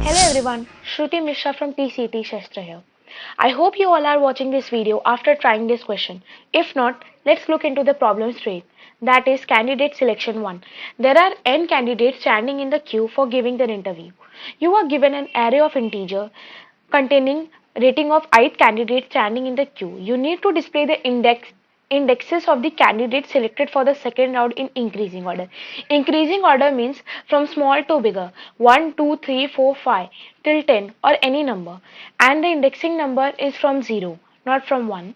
Hello everyone, Shruti Mishra from TCET Shastra here. I hope you all are watching this video after trying this question. If not, let's look into the problem straight. That is candidate selection 1. There are n candidates standing in the queue for giving their interview. You are given an array of integer containing rating of ith candidate standing in the queue. You need to display the indexes of the candidates selected for the second round in increasing order. Increasing order means from small to bigger, 1, 2, 3, 4, 5 till 10 or any number, and the indexing number is from 0, not from 1.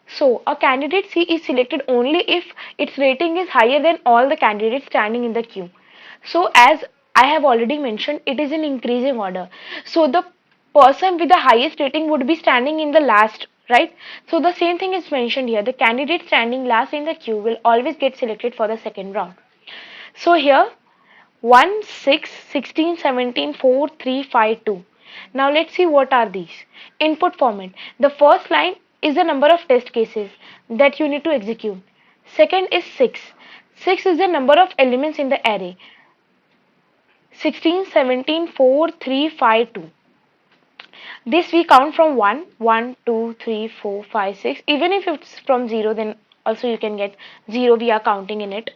So a candidate C is selected only if its rating is higher than all the candidates standing in the queue. So as I have already mentioned, it is in increasing order. So the person with the highest rating would be standing in the last, right? So the same thing is mentioned here. The candidate standing last in the queue will always get selected for the second round. So here 1, 6, 16, 17, 4, 3, 5, 2. Now let's see what are these. Input format. The first line is the number of test cases that you need to execute. Second is 6. 6 is the number of elements in the array. 16, 17, 4, 3, 5, 2. This we count from 1, 1, 2, 3, 4, 5, 6. Even if it's from 0, then also you can get 0, we are counting in it.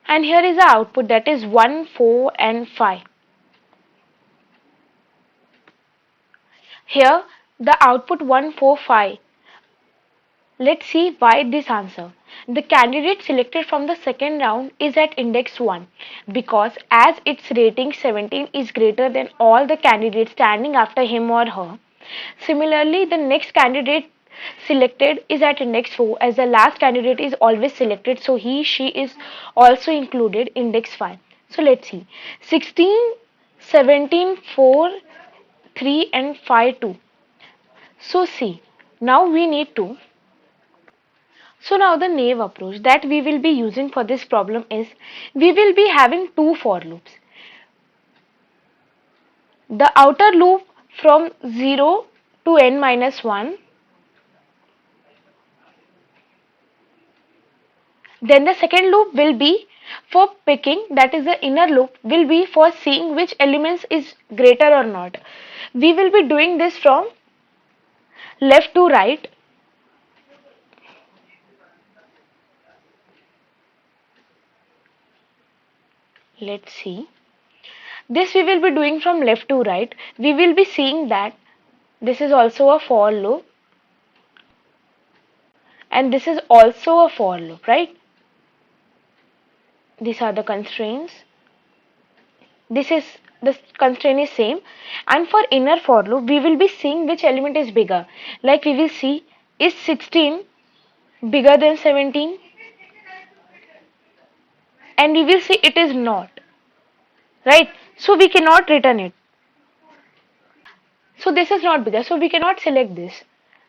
And here is the output, that is 1, 4 and 5. Here the output 1, 4, 5. Let's see why this answer. The candidate selected from the second round is at index 1 because as its rating 17 is greater than all the candidates standing after him or her. Similarly, the next candidate selected is at index 4 as the last candidate is always selected, so she is also included index 5. So let's see. 16, 17, 4, 3 and 5, 2. So see, now we need to. So now the naive approach that we will be using for this problem is we will be having two for loops. The outer loop from 0 to n minus 1. Then the second loop will be for picking, that is the inner loop will be for seeing which elements is greater or not. We will be doing this from left to right. Let's see. This we will be doing from left to right. We will be seeing that this is also a for loop and this is also a for loop, right? These are the constraints. This is the constraint is same, and for inner for loop we will be seeing which element is bigger. Like we will see, is 16 bigger than 17, and we will see it is not, right? So we cannot return it. So this is not bigger, so we cannot select this.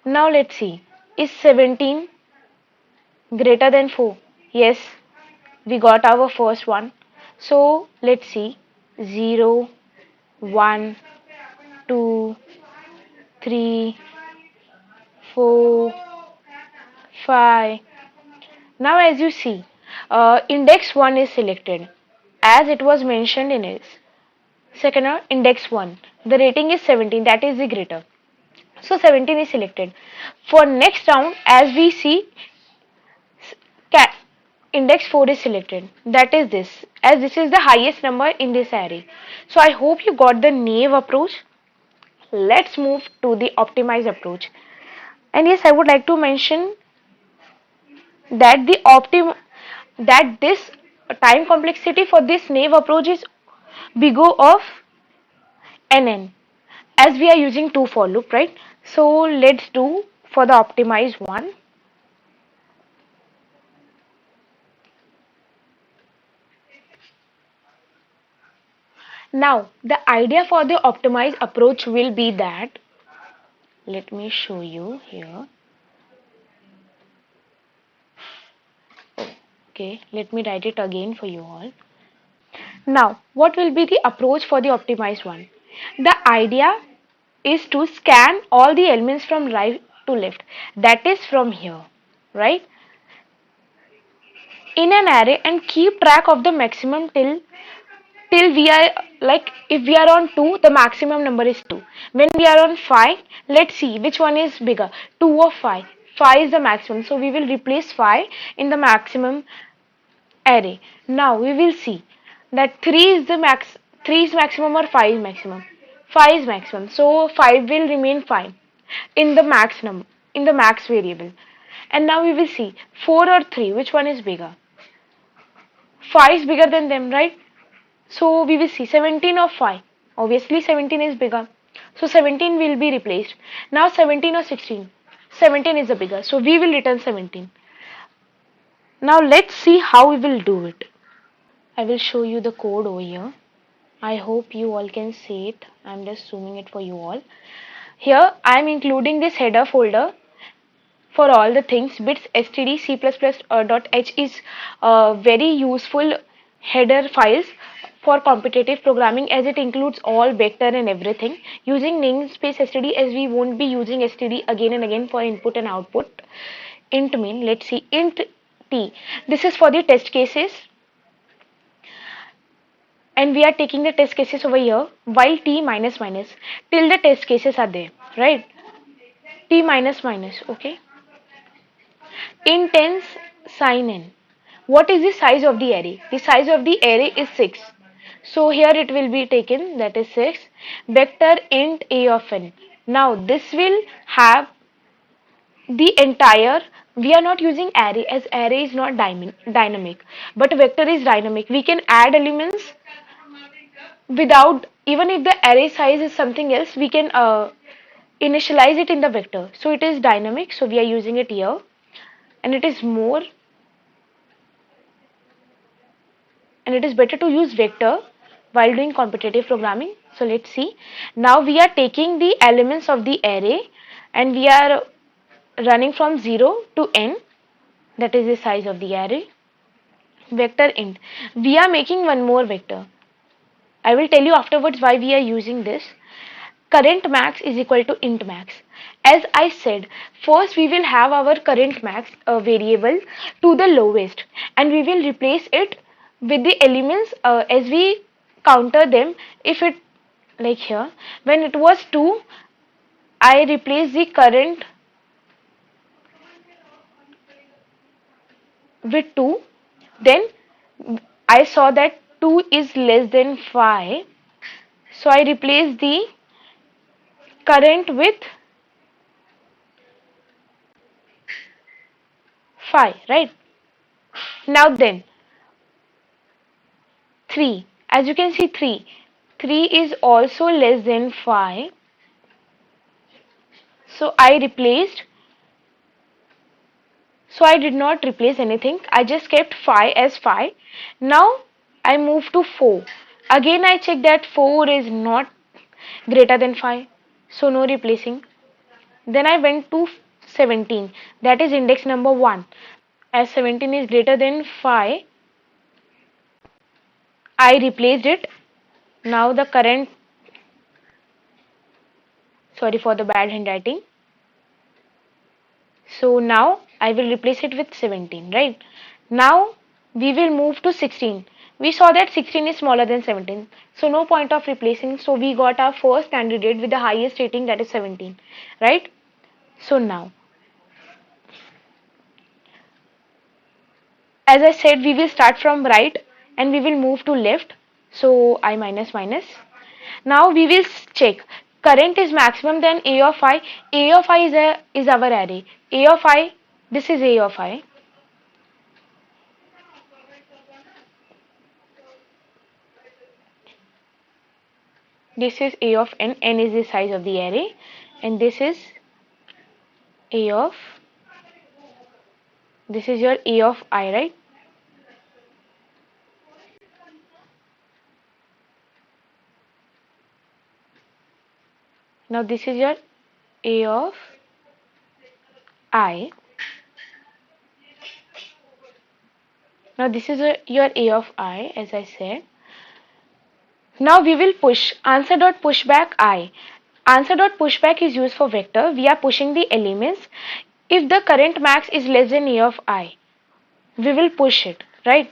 Now let's see, is 17 greater than 4? Yes, we got our first one. So let's see, 0, 1, 2, 3, 4, 5. Now as you see, index 1 is selected as it was mentioned in its second round. Index 1, the rating is 17, that is the greater, so 17 is selected. For next round, as we see, index 4 is selected, that is this, as this is the highest number in this array. So I hope you got the naive approach. Let's move to the optimized approach. And yes, I would like to mention that this time complexity for this naive approach is big O of nn, as we are using two for loop, right? So let's do for the optimized one. Now the idea for the optimized approach will be that, let me show you here. Okay, let me write it again for you all. Now what will be the approach for the optimized one? The idea is to scan all the elements from right to left, that is from here, right? in an array and keep track of the maximum till we are, like, if we are on 2, the maximum number is 2. When we are on 5, let's see which one is bigger, 2 or 5. 5 is the maximum, so we will replace 5 in the maximum array. Now we will see that 3 is the max, 3 is maximum or 5 is maximum. 5 is maximum, so 5 will remain 5 in the max number, in the max variable. And now we will see 4 or 3, which one is bigger. 5 is bigger than them, right? So we will see 17 or 5. Obviously 17 is bigger. So 17 will be replaced. Now 17 or 16. 17 is the bigger. So we will return 17. Now let's see how we will do it. I will show you the code over here. I hope you all can see it. I'm just zooming it for you all. Here I am including this header folder for all the things. Bits std c++.h is very useful header files for competitive programming, as it includes all vector and everything. Using namespace std, as we won't be using std again and again for input and output. Int main, let's see, int t, this is for the test cases, and we are taking the test cases over here, while t minus minus till the test cases are there, right? T minus minus, okay. Intense sign in. What is the size of the array? The size of the array is 6. So here it will be taken, that is 6. Vector int a of n. Now this will have the entire, we are not using array, as array is not dynamic, but vector is dynamic. We can add elements without, even if the array size is something else, we can initialize it in the vector. So it is dynamic, so we are using it here, and it is more, and it is better to use vector while doing competitive programming. So let's see. Now we are taking the elements of the array and we are running from 0 to n, that is the size of the array. Vector int. We are making one more vector. I will tell you afterwards why we are using this. Current max is equal to int max. As I said, first we will have our current max variable to the lowest, and we will replace it with the elements as we counter them. If it, like here, when it was 2, I replace the current with 2. Then I saw that 2 is less than 5, so I replace the current with 5, right? Now then 3, as you can see, 3 is also less than 5, so I did not replace anything, I just kept 5 as 5. Now I move to 4. Again I check that 4 is not greater than 5, so no replacing. Then I went to 17, that is index number 1. As 17 is greater than 5, I replaced it. Now the current, sorry for the bad handwriting. So now I will replace it with 17, right? Now we will move to 16. We saw that 16 is smaller than 17, so no point of replacing. So we got our first candidate with the highest rating, that is 17, right? So now, as I said, we will start from right and we will move to left. So I minus minus. Now we will check current is maximum than a of I. A of I is our array. A of I, this is a of I. This is a of n. N is the size of the array, and this is a of, this is your a of I, right? Now this is your a of I. Now this is your a of I, as I said. Now we will push answer.pushback I. Answer.pushback is used for vector. We are pushing the elements. If the current max is less than a of I, we will push it. right?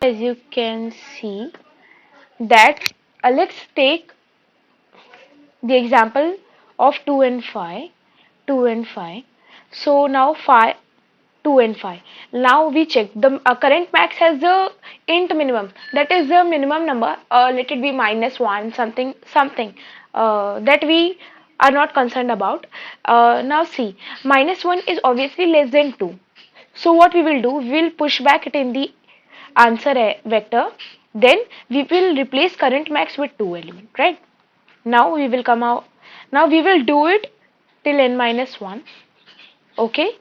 As you can see that let's take the example of 2 and 5, 2 and 5. So now 5, 2 and 5. Now we check the current max has the int minimum, that is the minimum number, let it be minus 1 something something, that we are not concerned about. Now see, minus 1 is obviously less than 2. So what we will do, we will push back it in the answer vector, then we will replace current max with 2 element, right? Now we will come out, now we will do it till n minus 1, okay,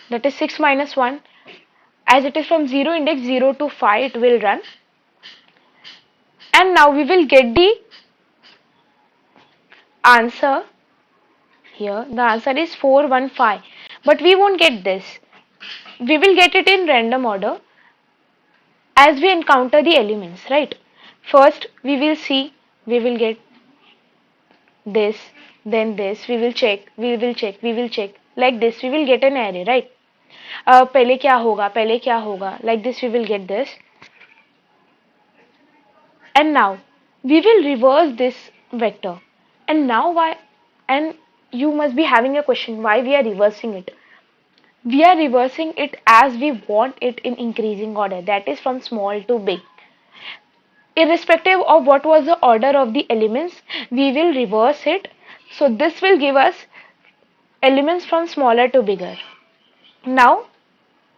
that is 6 minus 1, as it is from 0 index 0 to 5 it will run, and now we will get the answer. Here the answer is 415, but we won't get this, we will get it in random order as we encounter the elements, right? First we will see, we will get this, then this, we will check, we will check, we will check, like this we will get an array, right? पहले क्या होगा, पहले क्या होगा, like this we will get this, and now we will reverse this vector, and now why, and you must be having a question why we are reversing it. We are reversing it as we want it in increasing order, that is from small to big. Irrespective of what was the order of the elements, we will reverse it. So this will give us elements from smaller to bigger. Now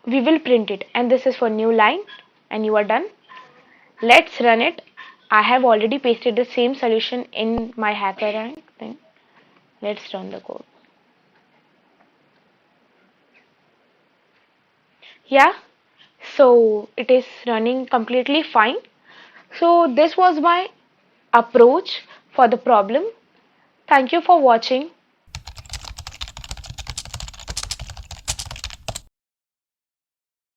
we will print it, and this is for new line, and you are done. Let's run it. I have already pasted the same solution in my HackerRank thing. Let's run the code. Yeah, so it is running completely fine. So this was my approach for the problem. Thank you for watching.